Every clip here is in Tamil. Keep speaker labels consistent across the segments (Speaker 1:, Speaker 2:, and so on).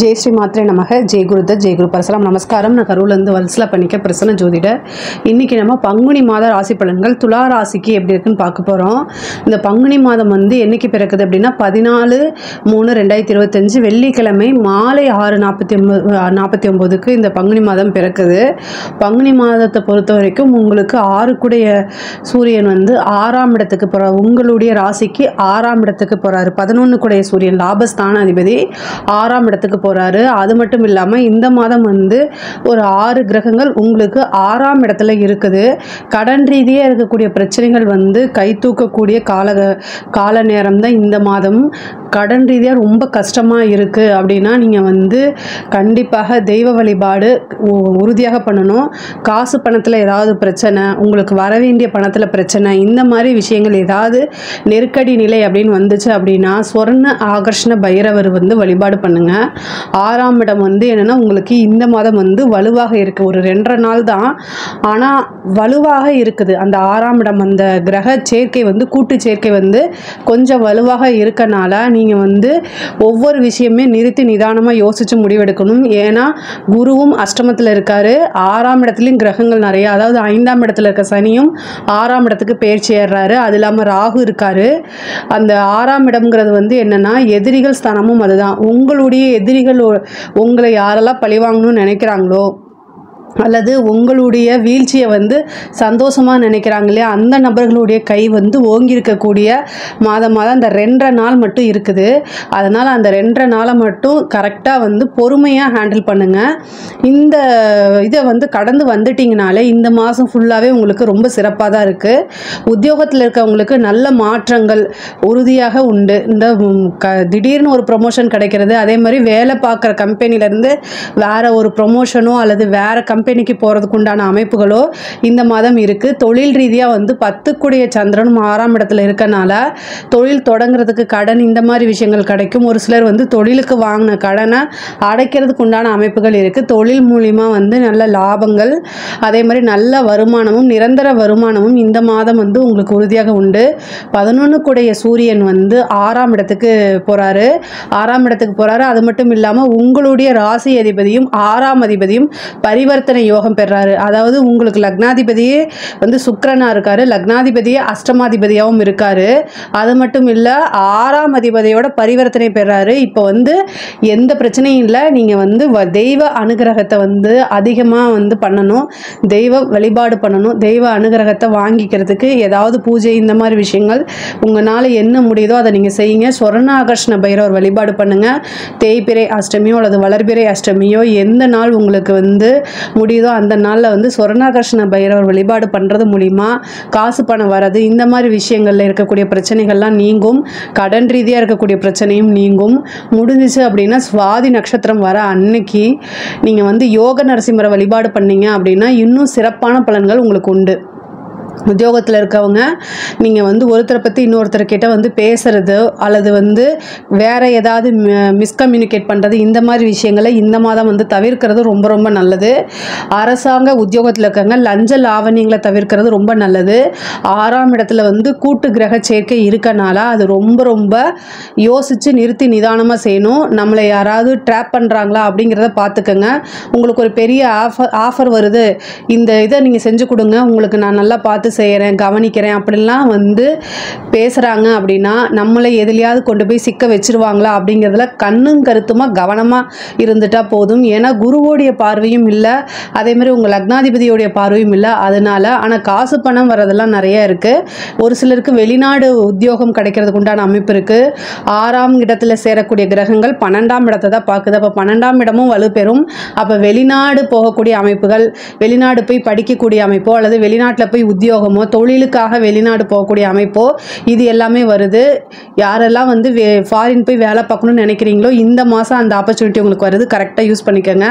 Speaker 1: जय श्री मात्रे नमः जय गुरुदत्त जय गुरु परसराम நமஸ்காரம் நான் கரூர்லேருந்து வல்சலா பண்ணிக்க பிரசன்ன ஜோதிடர். இன்றைக்கி நம்ம பங்குனி மாத ராசி பலன்கள் துலா ராசிக்கு எப்படி இருக்குன்னு பார்க்க போகிறோம். இந்த பங்குனி மாதம் வந்து என்றைக்கு பிறக்குது அப்படின்னா 14/3/2025 வெள்ளிக்கிழமை மாலை 6:49க்கு இந்த பங்குனி மாதம் பிறக்குது. பங்குனி மாதத்தை பொறுத்த வரைக்கும் உங்களுக்கு 6 சூரியன் வந்து 6ஆம் இடத்துக்கு போகிறார். உங்களுடைய ராசிக்கு 6ஆம் இடத்துக்கு போகிறாரு. 11 கூடிய சூரியன் லாபஸ்தான அதிபதி 6ஆம் இடத்துக்கு போகிறாரு. அது மட்டும் இல்லாமல் இந்த மாதம் வந்து ஒரு 6 கிரகங்கள் உங்களுக்கு 6ஆம் இடத்துல இருக்குது. கடன் ரீதியாக இருக்கக்கூடிய பிரச்சனைகள் வந்து கை தூக்கக்கூடிய கால நேரம் தான் இந்த மாதம். கடன் ரீதியாக ரொம்ப கஷ்டமாக இருக்குது அப்படின்னா நீங்கள் வந்து கண்டிப்பாக தெய்வ வழிபாடு உறுதியாக பண்ணணும். காசு பணத்தில் ஏதாவது பிரச்சனை, உங்களுக்கு வர வேண்டிய பணத்தில் பிரச்சனை, இந்த மாதிரி விஷயங்கள் ஏதாவது நெருக்கடி நிலை அப்படின்னு வந்துச்சு அப்படின்னா சொர்ண ஆகர்ஷண பைரவர் வந்து வழிபாடு பண்ணுங்கள். 6ஆம் இடம் வந்து என்னென்னா உங்களுக்கு இந்த மாதம் வந்து வலுவாக இருக்குது. ஒரு 2.5 நாள் தான், ஆனால் வலுவாக இருக்குது. அந்த 6ஆம் இடம் அந்த கிரக சேர்க்கை வந்து கூட்டு சேர்க்கை வந்து கொஞ்சம் வலுவாக இருக்கனால நீங்கள் வந்து ஒவ்வொரு விஷயமே நிறுத்தி நிதானமாக யோசித்து முடிவெடுக்கணும். ஏன்னா குருவும் அஷ்டமத்தில் இருக்கார். 6ஆம் இடத்துலையும் கிரகங்கள் நிறையா, அதாவது 5ஆம் இடத்துல இருக்க சனியும் 6ஆம் இடத்துக்கு பெயர்ச்சி ஏறுறாரு. அது இல்லாமல் ராகு இருக்கார். அந்த 6ஆம் இடம்ங்கிறது வந்து என்னென்னா எதிரிகள் ஸ்தானமும் அதுதான். உங்களுடைய எதிரிகள் உங்களை யாரெல்லாம் பழிவாங்கணும்னு நினைக்கிறாங்களோ அல்லது உங்களுடைய வீழ்ச்சியை வந்து சந்தோஷமாக நினைக்கிறாங்க இல்லையா, அந்த நபர்களுடைய கை வந்து ஓங்கியிருக்கக்கூடிய மாதம் அந்த 2.5 நாள் மட்டும் இருக்குது. அதனால் அந்த 2.5 நாளை மட்டும் கரெக்டாக வந்து பொறுமையாக ஹேண்டில் பண்ணுங்கள். இந்த இதை வந்து கடந்து வந்துட்டிங்கனாலே இந்த மாதம் ஃபுல்லாகவே உங்களுக்கு ரொம்ப சிறப்பாக தான் இருக்குது. உத்தியோகத்தில் இருக்கவங்களுக்கு நல்ல மாற்றங்கள் உறுதியாக உண்டு. இந்த திடீர்னு ஒரு ப்ரொமோஷன் கிடைக்கிறது, அதே மாதிரி வேலை பார்க்குற கம்பெனிலேருந்து வேறு ஒரு ப்ரொமோஷனோ அல்லது வேறு கம்பெனிக்கு போகிறதுக்கு உண்டான அமைப்புகளோ இந்த மாதம் இருக்குது. தொழில் ரீதியாக வந்து 10 கூடிய சந்திரனும் 6ஆம் இடத்துல இருக்கனால தொழில் தொடங்குறதுக்கு கடன் இந்த மாதிரி விஷயங்கள் கிடைக்கும். ஒரு சிலர் வந்து தொழிலுக்கு வாங்கின கடனை அடைக்கிறதுக்கு உண்டான அமைப்புகள் இருக்குது. தொழில் மூலிமா வந்து நல்ல லாபங்கள், அதே மாதிரி நல்ல வருமானமும் நிரந்தர வருமானமும் இந்த மாதம் வந்து உங்களுக்கு உறுதியாக உண்டு. 11 கூடிய சூரியன் வந்து 6ஆம் இடத்துக்கு போகிறாரு. 6ஆம் இடத்துக்கு போகிறாரு. அது மட்டும் இல்லாமல் உங்களுடைய ராசி அதிபதியும் 6ஆம் அதிபதியும் பரிவர்த்தனை யோகம் பெறாரு. அதாவது உங்களுக்கு லக்னாதிபதியே வந்து சுக்கிரனாக இருக்காரு, லக்னாதிபதியே அஷ்டமாதிபதியாகவும் இருக்காரு. அது மட்டும் இல்லை 6ஆம் அதிபதியோட பரிவர்த்தனை பெறாரு. இப்போ வந்து எந்த பிரச்சனையும் இல்லை. நீங்கள் வந்து தெய்வ அனுகிரகத்தை வந்து அதிகமாக வந்து பண்ணணும், தெய்வ வழிபாடு பண்ணணும். தெய்வ அனுகிரகத்தை வாங்கிக்கிறதுக்கு ஏதாவது பூஜை இந்த மாதிரி விஷயங்கள் உங்களால் என்ன முடியுதோ அதை நீங்கள் செய்யுங்க. சொர்ணாகர்ஷ்ண பைரவர் வழிபாடு பண்ணுங்கள். தேய்பிறை அஷ்டமியோ அல்லது வளர்பிறை அஷ்டமியோ எந்த நாள் உங்களுக்கு வந்து முடியுதோ அந்த நாளில் வந்து சொர்ணாகர்ஷ்ண பைரவர் வழிபாடு பண்ணுறது மூலிமா காசு பணம் வர்றது இந்த மாதிரி விஷயங்களில் இருக்கக்கூடிய பிரச்சனைகள்லாம் நீங்கும். கடன் ரீதியாக இருக்கக்கூடிய பிரச்சனையும் நீங்கும். முடிஞ்சிச்சு அப்படின்னா சுவாதி நட்சத்திரம் வர அன்னைக்கு நீங்கள் வந்து யோக நரசிம்மரை வழிபாடு பண்ணீங்க அப்படின்னா இன்னும் சிறப்பான பலன்கள் உங்களுக்கு உண்டு. உத்தியோகத்தில் இருக்கவங்க நீங்கள் வந்து ஒருத்தரை பற்றி இன்னொருத்தர்கிட்ட வந்து பேசுகிறது அல்லது வந்து வேறு ஏதாவது மிஸ்கம்யூனிகேட் பண்ணுறது இந்த மாதிரி விஷயங்களை இந்த மாதம் வந்து தவிர்க்கிறது ரொம்ப ரொம்ப நல்லது. அரசாங்க உத்தியோகத்தில் இருக்கவங்க லஞ்ச லாவணியங்களை தவிர்க்கிறது ரொம்ப நல்லது. 6ஆம் இடத்துல வந்து கூட்டு கிரக சேர்க்கை இருக்கனால அது ரொம்ப ரொம்ப யோசித்து நிறுத்தி நிதானமாக செய்யணும். நம்மளை யாராவது ட்ராப் பண்ணுறாங்களா அப்படிங்கிறத பார்த்துக்கோங்க. உங்களுக்கு ஒரு பெரிய ஆஃபர் வருது, இந்த இதை நீங்கள் செஞ்சு கொடுங்க, உங்களுக்கு நான் நல்லா பார்த்து செய்கிறேன் கவனிக்கிறேன் அப்படின்லாம் வந்து பேசுகிறாங்க அப்படின்னா நம்மளை எதுலையாவது கொண்டு போய் சிக்க வச்சிருவாங்களா அப்படிங்கிறதுல கண்ணும் கருத்துமாக கவனமாக இருந்துட்டால் போதும். ஏன்னா குருவோடைய பார்வையும் இல்லை, அதேமாதிரி உங்கள் லக்னாதிபதியோடைய பார்வையும் இல்லை. அதனால் ஆனால் காசு பணம் வரதெல்லாம் நிறைய இருக்குது. ஒரு சிலருக்கு வெளிநாடு உத்தியோகம் கிடைக்கிறதுக்கு உண்டான அமைப்பு இருக்குது. 6ஆம் இடத்துல சேரக்கூடிய கிரகங்கள் 12ஆம் இடத்தை தான் பார்க்குது. அப்போ 12ஆம் இடமும் வலுப்பெறும். அப்போ வெளிநாடு போகக்கூடிய அமைப்புகள், வெளிநாடு போய் படிக்கக்கூடிய அமைப்போ அல்லது வெளிநாட்டில் போய் உத்தியோகமோ தொழிலுக்காக வெளிநாடு போகக்கூடிய அமைப்போ இது எல்லாமே வருது. யாரெல்லாம் வந்து ஃபாரின் போய் வேலை பார்க்கணும்னு நினைக்கிறீங்களோ இந்த மாதம் அந்த ஆப்பர்ச்சுனிட்டி உங்களுக்கு வருது. கரெக்டாக யூஸ் பண்ணிக்கோங்க.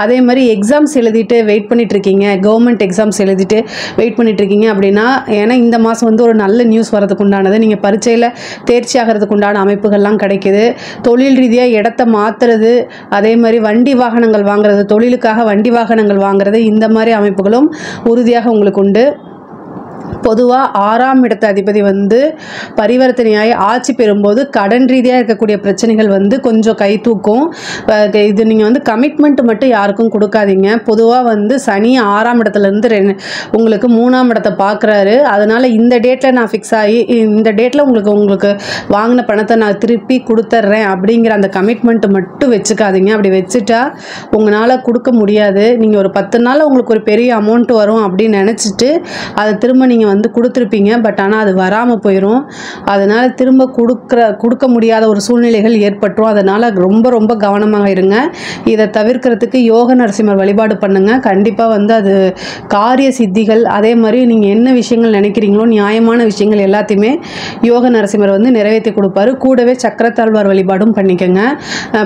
Speaker 1: அதே மாதிரி எக்ஸாம்ஸ் எழுதிட்டு வெயிட் பண்ணிகிட்ருக்கீங்க, கவர்மெண்ட் எக்ஸாம்ஸ் எழுதிட்டு வெயிட் பண்ணிகிட்ருக்கீங்க அப்படின்னா, ஏன்னா இந்த மாதம் வந்து ஒரு நல்ல நியூஸ் வரதுக்கு உண்டானது. நீங்கள் பரீட்சையில் தேர்ச்சி ஆகிறதுக்கு உண்டான அமைப்புகள்லாம் கிடைக்கிது. தொழில் ரீதியாக இடத்த மாற்றுறது, அதே மாதிரி வண்டி வாகனங்கள் வாங்குறது, தொழிலுக்காக வண்டி வாகனங்கள் வாங்குறது இந்த மாதிரி அமைப்புகளும் உறுதியாக உங்களுக்கு உண்டு. பொதுவாக 6ஆம் இடத்து அதிபதி வந்து பரிவர்த்தனையாகி ஆட்சி பெறும்போது கடன் ரீதியாக இருக்கக்கூடிய பிரச்சனைகள் வந்து கொஞ்சம் கை தூக்கும். இது நீங்கள் வந்து கமிட்மெண்ட் மட்டும் யாருக்கும் கொடுக்காதீங்க. பொதுவாக வந்து சனி 6ஆம் இடத்துலேருந்து உங்களுக்கு 3ஆம் இடத்தை பார்க்குறாரு. அதனால் இந்த டேட்டில் நான் ஃபிக்ஸ் ஆகி இந்த டேட்டில் உங்களுக்கு வாங்கின பணத்தை நான் திருப்பி கொடுத்துட்றேன் அப்படிங்கிற அந்த கமிட்மெண்ட் மட்டும் வச்சுக்காதீங்க. அப்படி வச்சுட்டா உங்களால் கொடுக்க முடியாது. நீங்கள் ஒரு 10 நாள் உங்களுக்கு ஒரு பெரிய அமௌண்ட் வரும் அப்படின்னு நினச்சிட்டு அதை திரும்ப நீங்கள் வந்து கொடுத்துருப்பீங்க. பட் ஆனால் அது வராமல் போயிடும். அதனால் திரும்ப கொடுக்க முடியாத ஒரு சூழ்நிலைகள் ஏற்பட்டுரும். அதனால் ரொம்ப ரொம்ப கவனமாக இருங்க. இதை தவிர்க்கிறதுக்கு யோக நரசிம்மர் வழிபாடு பண்ணுங்கள். கண்டிப்பாக வந்து அது காரிய சித்திகள், அதே மாதிரி நீங்கள் என்ன விஷயங்கள் நினைக்கிறீங்களோ நியாயமான விஷயங்கள் எல்லாத்தையுமே யோக நரசிம்மர் வந்து நிறைவேற்றி கொடுப்பாரு. கூடவே சக்கரத்தாழ்வார் வழிபாடும் பண்ணிக்கோங்க.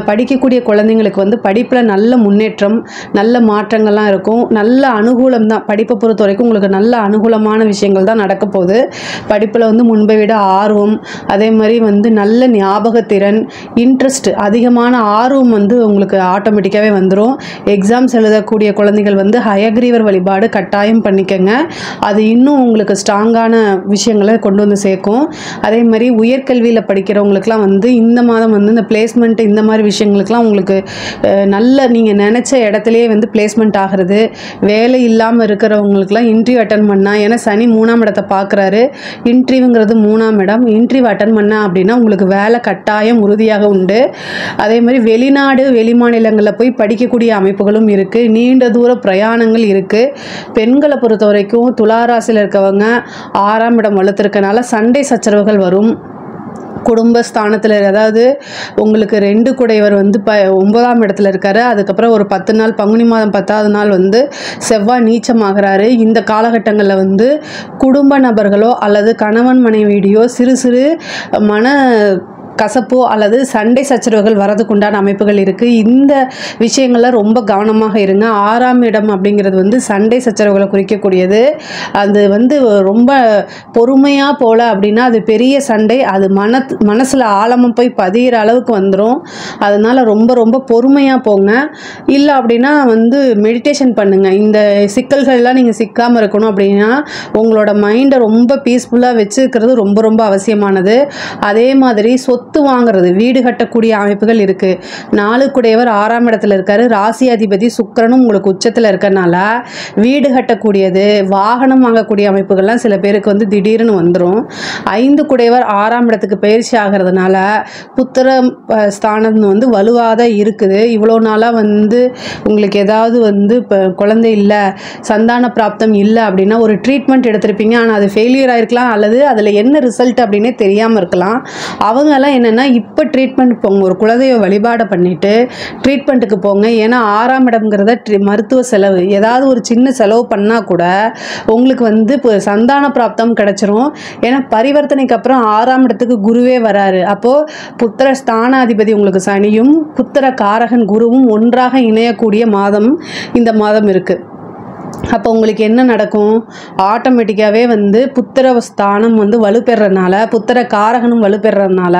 Speaker 1: படிக்கக்கூடிய குழந்தைங்களுக்கு வந்து படிப்பில் நல்ல முன்னேற்றம், நல்ல மாற்றங்கள்லாம் இருக்கும். நல்ல அனுகூலம் தான். படிப்பை பொறுத்த வரைக்கும் உங்களுக்கு நல்ல அனுகூலமான விஷயங்கள் தான் நடக்க போகுது. படிப்பில் வந்து முன்பை விட ஆர்வம், அதே மாதிரி வந்து நல்ல ஞாபகத்திறன், இன்ட்ரெஸ்ட், அதிகமான ஆர்வம் வந்து உங்களுக்கு ஆட்டோமேட்டிக்காகவே வந்துடும். எக்ஸாம்ஸ் எழுதக்கூடிய குழந்தைகள் வந்து ஹயக்ரீவர் வழிபாடு கட்டாயம் பண்ணிக்கங்க. அது இன்னும் உங்களுக்கு ஸ்ட்ராங்கான விஷயங்களை கொண்டு வந்து சேர்க்கும். அதே மாதிரி உயர்கல்வியில் படிக்கிறவங்களுக்குலாம் வந்து இந்த மாதம் வந்து இந்த பிளேஸ்மெண்ட் இந்த மாதிரி விஷயங்களுக்கெல்லாம் உங்களுக்கு நல்ல நீங்கள் நினச்ச இடத்துலையே வந்து பிளேஸ்மெண்ட் ஆகிறது. வேலை இல்லாமல் இருக்கிறவங்களுக்குலாம் இன்டர்வியூ அட்டன் பண்ணால், ஏன்னா சனி 3ஆம் இடத்தை பார்க்குறாரு. இன்டர்வியூங்கிறது 3ஆம் இடம். இன்டர்வியூ அட்டன் பண்ணால் அப்படின்னா உங்களுக்கு வேலை கட்டாயம் உறுதியாக உண்டு. அதே மாதிரி வெளிநாடு வெளிமாநிலங்களில் போய் படிக்கக்கூடிய அமைப்புகளும் இருக்குது. நீண்ட தூர பிரயாணங்கள் இருக்குது. பெண்களை பொறுத்த வரைக்கும் துளாராசியில் இருக்கவங்க 6ஆம் இடம் வலுத்திருக்கனால சண்டை சச்சரவுகள் வரும். குடும்பஸ்தானத்தில், அதாவது உங்களுக்கு 2 குடையவர் வந்து 9ஆம் இடத்துல இருக்காரு. அதுக்கப்புறம் ஒரு 10 நாள் பங்குனி மாதம் 10ஆவது நாள் வந்து செவ்வாய் நீச்சமாகிறாரு. இந்த காலகட்டங்களில் வந்து குடும்ப நபர்களோ அல்லது கணவன் மனைவியோ சிறு சிறு மன கசப்போ அல்லது சண்டை சச்சரவுகள் வரதுக்குண்டான அமைப்புகள் இருக்குது. இந்த விஷயங்கள்ல ரொம்ப கவனமாக இருங்க. 6ஆம் இடம் அப்படிங்கிறது வந்து சண்டை சச்சரவுகளை குறிக்கக்கூடியது. அது வந்து ரொம்ப பொறுமையாக போல அப்படின்னா அது பெரிய சண்டை, அது மனசில் ஆழமாக போய் பதிகிற அளவுக்கு வந்துடும். அதனால் ரொம்ப ரொம்ப பொறுமையாக போங்க. இல்லை அப்படின்னா வந்து மெடிடேஷன் பண்ணுங்கள். இந்த சிக்கல்கள்லாம் நீங்கள் சிக்காமல் இருக்கணும் அப்படின்னா உங்களோட மைண்டை ரொம்ப பீஸ்ஃபுல்லாக வச்சுக்கிறது ரொம்ப ரொம்ப அவசியமானது. அதே மாதிரி சொத்து வாங்குறது, வீடு கட்டக்கூடிய அமைப்புகள் இருக்குது. 4 குடையவர் 6ஆம் இடத்துல இருக்காரு. ராசி அதிபதி சுக்கிரனும் உங்களுக்கு உச்சத்தில் இருக்கனால வீடு கட்டக்கூடியது, வாகனம் வாங்கக்கூடிய அமைப்புகள்லாம் சில பேருக்கு வந்து திடீர்னு வந்துடும். 5 குடையவர் 6ஆம் இடத்துக்கு பயிற்சி ஆகிறதுனால புத்திர ஸ்தானம் வந்து வலுவாக தான் இருக்குது. இவ்வளோ நாளாக வந்து உங்களுக்கு ஏதாவது வந்து இப்போ குழந்தை இல்லை, சந்தான பிராப்தம் இல்லை அப்படின்னா ஒரு ட்ரீட்மெண்ட் எடுத்திருப்பீங்க. ஆனால் அது ஃபெயிலியர் ஆகிருக்கலாம், அல்லது அதில் என்ன ரிசல்ட் அப்படின்னே தெரியாமல் இருக்கலாம். அவங்கெல்லாம் என்னென்னா இப்போ ட்ரீட்மெண்ட் போங்க. ஒரு குலதெய்வ வழிபாடை பண்ணிவிட்டு ட்ரீட்மெண்ட்டுக்கு போங்க. ஏன்னா 6ஆம் இடம்ங்கிறத மருத்துவ செலவு, ஏதாவது ஒரு சின்ன செலவு பண்ணால் கூட உங்களுக்கு வந்து இப்போ சந்தான பிராப்தம் கிடச்சிரும். ஏன்னா பரிவர்த்தனைக்கு அப்புறம் 6ஆம் இடத்துக்கு குருவே வராரு. அப்போது புத்திர ஸ்தானாதிபதி உங்களுக்கு சனியும் புத்திர காரகன் குருவும் ஒன்றாக இணையக்கூடிய மாதம் இந்த மாதம் இருக்குது. அப்போ உங்களுக்கு என்ன நடக்கும்? ஆட்டோமேட்டிக்காகவே வந்து புத்திர ஸ்தானம் வந்து வலுப்பெறனால, புத்திர காரகனும் வலுப்பெறனால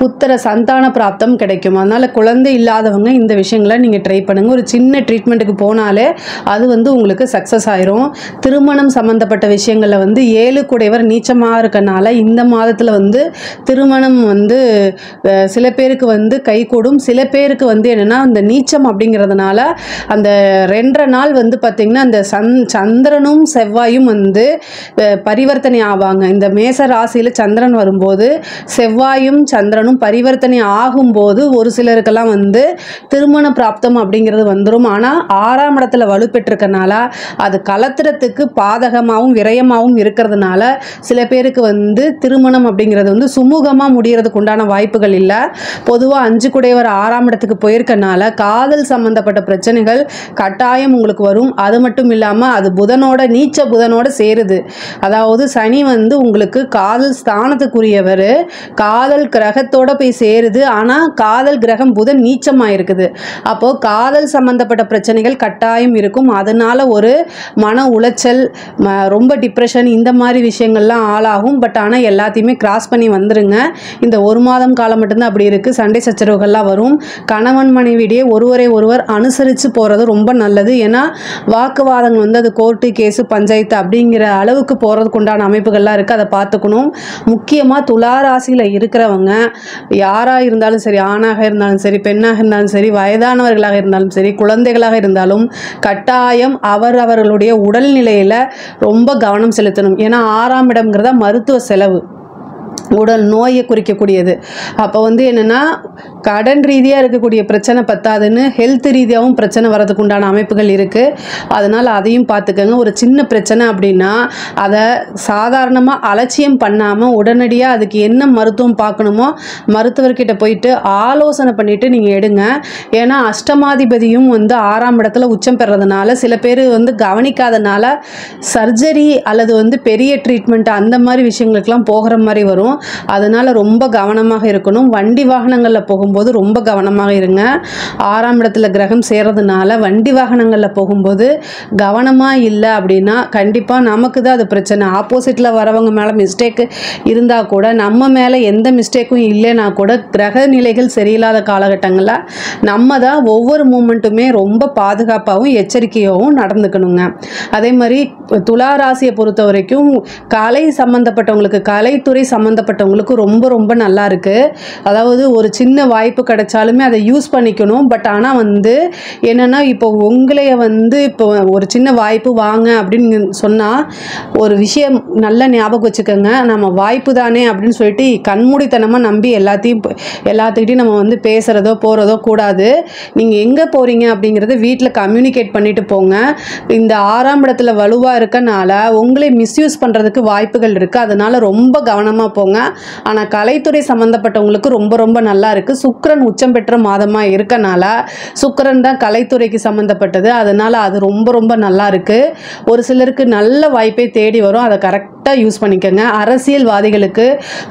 Speaker 1: புத்திர சந்தான பிராப்தம் கிடைக்கும். அதனால் குழந்தை இல்லாதவங்க இந்த விஷயங்களை நீங்கள் ட்ரை பண்ணுங்கள். ஒரு சின்ன ட்ரீட்மெண்ட்டுக்கு போனாலே அது வந்து உங்களுக்கு சக்ஸஸ் ஆயிரும். திருமணம் சம்மந்தப்பட்ட விஷயங்களில் வந்து 7 குடையவர் நீச்சமாக இருக்கனால இந்த மாதத்தில் வந்து திருமணம் வந்து சில பேருக்கு வந்து கைகூடும். சில பேருக்கு வந்து என்னென்னா இந்த நீச்சம் அப்படிங்கிறதுனால அந்த 2.5 நாள் வந்து பார்த்திங்கன்னா அந்த சந்திரனும் செவ்வாயும் வந்து பரிவர்த்தனை ஆவாங்க. இந்த மேச ராசியில் சந்திரன் வரும்போது செவ்வாயும் சந்திரனும் பரிவர்த்தனை ஆகும்போது ஒரு சிலருக்கெல்லாம் வந்து திருமண பிராப்தம் அப்படிங்கிறது வந்துடும். ஆனால் 6ஆம் இடத்துல வலுப்பெற்றிருக்கனால அது கலத்திரத்துக்கு பாதகமாகவும் விரயமாகவும் இருக்கிறதுனால சில பேருக்கு வந்து திருமணம் அப்படிங்கிறது வந்து சுமூகமாக முடிகிறதுக்கு உண்டான வாய்ப்புகள் இல்லை. பொதுவாக 5 குடையவர் 6ஆம் இடத்துக்கு போயிருக்கனால காதல் சம்பந்தப்பட்ட பிரச்சனைகள் கட்டாயம் உங்களுக்கு வரும். அது மட்டும் இல்லாமல் அது புதனோட நீச்ச புதனோட சேருது. அதாவது சனி வந்து உங்களுக்கு காதல் ஸ்தானத்துக்குரியவர், காதல் கிரகத்தோட போய் சேருது. ஆனால் காதல் கிரகம் புதன் நீச்சமாக இருக்குது. அப்போது காதல் சம்பந்தப்பட்ட பிரச்சனைகள் கட்டாயம் இருக்கும். அதனால் ஒரு மன உளைச்சல், ரொம்ப டிப்ரெஷன், இந்த மாதிரி விஷயங்கள்லாம் ஆளாகும். பட் ஆனால் எல்லாத்தையுமே கிராஸ் பண்ணி வந்துருங்க. இந்த 1 மாதம் காலம் மட்டும்தான் அப்படி இருக்குது. சண்டை சச்சரவுகள்லாம் வரும். கணவன் மனைவியிடையே ஒருவரை ஒருவர் அனுசரித்து போகிறது ரொம்ப நல்லது. ஏன்னா வாக்கு வாக்குவாதங்கள் வந்து அது கோர்ட்டு கேஸு பஞ்சாயத்து அப்படிங்கிற அளவுக்கு போகிறதுக்கு உண்டான அமைப்புகள்லாம் இருக்குது. அதை பார்த்துக்கணும். முக்கியமாக துலா ராசியில் இருக்கிறவங்க யாராக இருந்தாலும் சரி, ஆணாக இருந்தாலும் சரி, பெண்ணாக இருந்தாலும் சரி, வயதானவர்களாக இருந்தாலும் சரி, குழந்தைகளாக இருந்தாலும் கட்டாயம் அவர்களுடைய உடல்நிலையில் ரொம்ப கவனம் செலுத்தணும். ஏன்னா 6ஆம் இடம்ங்கிறத மருத்துவ செலவு, உடல் நோயை குறிக்கக்கூடியது. அப்போ வந்து என்னென்னா கடன் ரீதியாக இருக்கக்கூடிய பிரச்சனை பத்தாதுன்னு ஹெல்த் ரீதியாகவும் பிரச்சனை வரதுக்கு உண்டான அமைப்புகள் இருக்குது. அதனால் அதையும் பார்த்துக்கோங்க. ஒரு சின்ன பிரச்சனை அப்படின்னா அதை சாதாரணமாக அலட்சியம் பண்ணாமல் உடனடியாக அதுக்கு என்ன மருத்துவம் பார்க்கணுமோ மருத்துவர்கிட்ட போயிட்டு ஆலோசனை பண்ணிவிட்டு நீங்கள் எடுங்க. ஏன்னா அஷ்டமாதிபதியும் வந்து 6ஆம் இடத்துல உச்சம் பெறதுனால சில பேர் வந்து கவனிக்காதனால சர்ஜரி அல்லது வந்து பெரிய ட்ரீட்மெண்ட் அந்த மாதிரி விஷயங்களுக்கெல்லாம் போகிற மாதிரி வரும். அதனால் ரொம்ப கவனமாக இருக்கணும். வண்டி வாகனங்களில் போகும்போது ரொம்ப கவனமாக இருங்க. 6ஆம் இடத்துல கிரகம் சேர்றதுனால வண்டி வாகனங்களில் போகும்போது கவனமாக இல்லை அப்படின்னா கண்டிப்பாக நமக்கு தான் அது பிரச்சனை. ஆப்போசிட்டில் வரவங்க மேலே மிஸ்டேக்கு இருந்தால் கூட நம்ம மேலே எந்த மிஸ்டேக்கும் இல்லைன்னா கூட கிரக நிலைகள் சரியில்லாத காலகட்டங்களில் நம்ம தான் ஒவ்வொரு மூமெண்ட்டுமே ரொம்ப பாதுகாப்பாகவும் எச்சரிக்கையாகவும் நடந்துக்கணுங்க. அதே மாதிரி துலா ராசியை பொறுத்த வரைக்கும் கலை சம்மந்தப்பட்டவங்களுக்கு, கலைத்துறை சம்மந்தப்பட்டவங்களுக்கு ரொம்ப ரொம்ப நல்லா இருக்குது. அதாவது ஒரு சின்ன வாய்ப்பு கிடைச்சாலுமே அதை யூஸ் பண்ணிக்கணும். பட் ஆனால் வந்து என்னென்னா இப்போ உங்களைய வந்து இப்போ ஒரு சின்ன வாய்ப்பு வாங்க அப்படின்னு சொன்னால் ஒரு விஷயம் நல்லா ஞாபகம் வச்சுக்கோங்க. நம்ம வாய்ப்பு தானே அப்படின்னு சொல்லிட்டு கண்மூடித்தனமாக நம்பி எல்லாத்துக்கிட்டையும் நம்ம வந்து பேசுகிறதோ போகிறதோ கூடாது. நீங்கள் எங்கே போகிறீங்க அப்படிங்கிறத வீட்டில் கம்யூனிகேட் பண்ணிட்டு போங்க. இந்த 6ஆம் இடத்துல வலுவாக இருக்கனால உங்களை மிஸ்யூஸ் பண்ணுறதுக்கு வாய்ப்புகள் இருக்குது. அதனால் ரொம்ப கவனமாக போங்க. ஆனால் கலைத்துறை சம்மந்தப்பட்டவங்களுக்கு ரொம்ப ரொம்ப நல்லா இருக்குது. சுக்கிரன் உச்சம் பெற்ற மாதமாக இருக்கனால சுக்கிரன் தான் கலைத்துறைக்கு சம்மந்தப்பட்டது. அதனால் அது ரொம்ப ரொம்ப நல்லா இருக்குது. ஒரு சிலருக்கு நல்ல வாய்ப்பை தேடி வரும். அதை கரெக்டாக யூஸ் பண்ணிக்கோங்க. அரசியல்வாதிகளுக்கு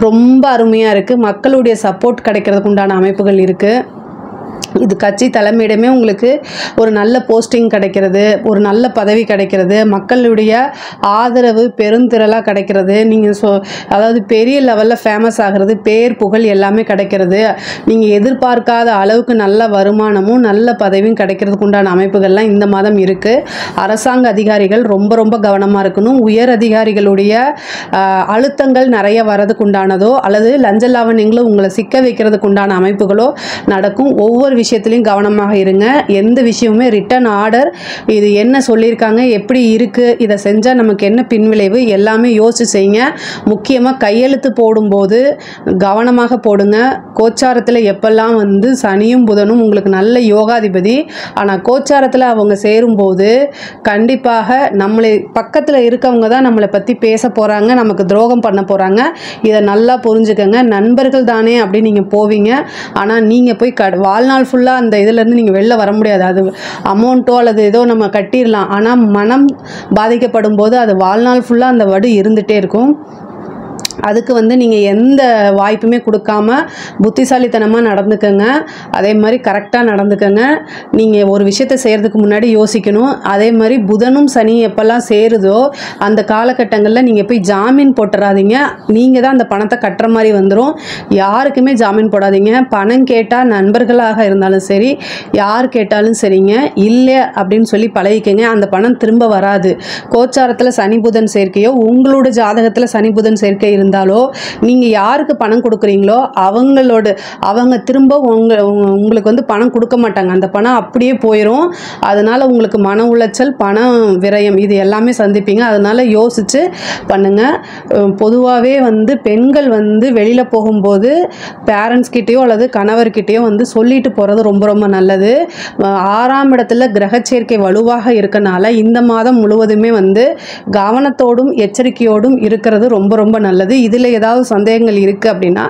Speaker 1: ரொம்ப அருமையாக இருக்குது. மக்களுடைய சப்போர்ட் கிடைக்கிறதுக்கு உண்டான அமைப்புகள் இருக்குது. இது கட்சி தலைமையிடமே உங்களுக்கு ஒரு நல்ல போஸ்டிங் கிடைக்கிறது, ஒரு நல்ல பதவி கிடைக்கிறது, மக்களுடைய ஆதரவு பெருந்திரளாக கிடைக்கிறது, நீங்கள் அதாவது பெரிய லெவலில் ஃபேமஸ் ஆகிறது, பேர் புகழ் எல்லாமே கிடைக்கிறது. நீங்கள் எதிர்பார்க்காத அளவுக்கு நல்ல வருமானமும் நல்ல பதவியும் கிடைக்கிறதுக்கு உண்டான அமைப்புகள்லாம் இந்த மாதம் இருக்குது. அரசாங்க அதிகாரிகள் ரொம்ப ரொம்ப கவனமாக இருக்கணும். உயர் அதிகாரிகளுடைய அழுத்தங்கள் நிறைய வரதுக்கு உண்டானதோ அல்லது லஞ்ச லாவண்யங்களோ உங்களை சிக்க வைக்கிறதுக்கு உண்டான அமைப்புகளோ நடக்கும். ஒவ்வொரு விஷயத்துலையும் கவனமாக இருங்க. எந்த விஷயமுமே ரிட்டன் ஆர்டர், இது என்ன சொல்லியிருக்காங்க, எப்படி இருக்குது, இதை செஞ்சால் நமக்கு என்ன பின்விளைவு, எல்லாமே யோசிச்சு செய்யுங்க. முக்கியமாக கையெழுத்து போடும்போது கவனமாக போடுங்க. கோச்சாரத்தில் எப்பெல்லாம் வந்து சனியும் புதனும் உங்களுக்கு நல்ல யோகாதிபதி, ஆனால் கோச்சாரத்தில் அவங்க சேரும்போது கண்டிப்பாக நம்மளை பக்கத்தில் இருக்கவங்க தான் நம்மளை பற்றி பேச போகிறாங்க, நமக்கு துரோகம் பண்ண போகிறாங்க. இதை நல்லா புரிஞ்சுக்கங்க. நண்பர்கள் தானே அப்படின்னு நீங்கள் போவீங்க. ஆனால் நீங்கள் போய் வாழ்நாள் ஃபுல்லாக அந்த இதிலேருந்து நீங்கள் வெளில வர முடியாது. அது அமௌண்ட்டோ அல்லது ஏதோ நம்ம கட்டிடலாம். ஆனால் மனம் பாதிக்கப்படும் போது அது வாழ்நாள் ஃபுல்லாக அந்த வடு இருந்துகிட்டே இருக்கும். அதுக்கு வந்து நீங்கள் எந்த வாய்ப்புமே கொடுக்காம புத்திசாலித்தனமாக நடந்துக்கங்க. அதே மாதிரி கரெக்டாக நடந்துக்கங்க. நீங்கள் ஒரு விஷயத்தை செய்கிறதுக்கு முன்னாடி யோசிக்கணும். அதே மாதிரி புதனும் சனி எப்போல்லாம் சேருதோ அந்த காலகட்டங்களில் நீங்கள் போய் ஜாமீன் போட்டுறாதீங்க. நீங்கள் தான் அந்த பணத்தை கட்டுற மாதிரி வந்துடும். யாருக்குமே ஜாமீன் போடாதீங்க. பணம் கேட்டால் நண்பர்களாக இருந்தாலும் சரி, யார் கேட்டாலும் சரிங்க, இல்லை அப்படின்னு சொல்லி பழகிக்கங்க. அந்த பணம் திரும்ப வராது. கோச்சாரத்தில் சனி புதன் சேர்க்கையோ உங்களோட ஜாதகத்தில் சனி புதன் சேர்க்கை இருந்தாலோ நீங்கள் யாருக்கு பணம் கொடுக்குறீங்களோ அவங்க திரும்ப உங்களுக்கு வந்து பணம் கொடுக்க மாட்டாங்க. அந்த பணம் அப்படியே போயிடும். அதனால் உங்களுக்கு மன உளைச்சல், பணம் விரயம் இது எல்லாமே சந்திப்பீங்க. அதனால் யோசித்து பண்ணுங்கள். பொதுவாகவே வந்து பெண்கள் வந்து வெளியில் போகும்போது பேரண்ட்ஸ் கிட்டேயோ அல்லது கணவர்கிட்டேயோ வந்து சொல்லிட்டு போகிறது ரொம்ப ரொம்ப நல்லது. 6ஆம் இடத்துல கிரகச்சேர்க்கை வலுவாக இருக்கனால இந்த மாதம் முழுவதுமே வந்து கவனத்தோடும் எச்சரிக்கையோடும் இருக்கிறது ரொம்ப ரொம்ப நல்லது. இதில் ஏதாவது சந்தேகங்கள் இருக்குது அப்படின்னா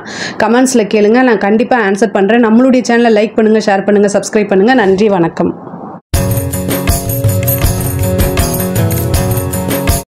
Speaker 1: கமெண்ட்ஸில் கேளுங்க. நான் கண்டிப்பாக ஆன்சர் பண்ணுறேன். நம்மளுடைய சேனலை லைக் பண்ணுங்கள், ஷேர் பண்ணுங்கள், சப்ஸ்கிரைப் பண்ணுங்கள். நன்றி, வணக்கம்.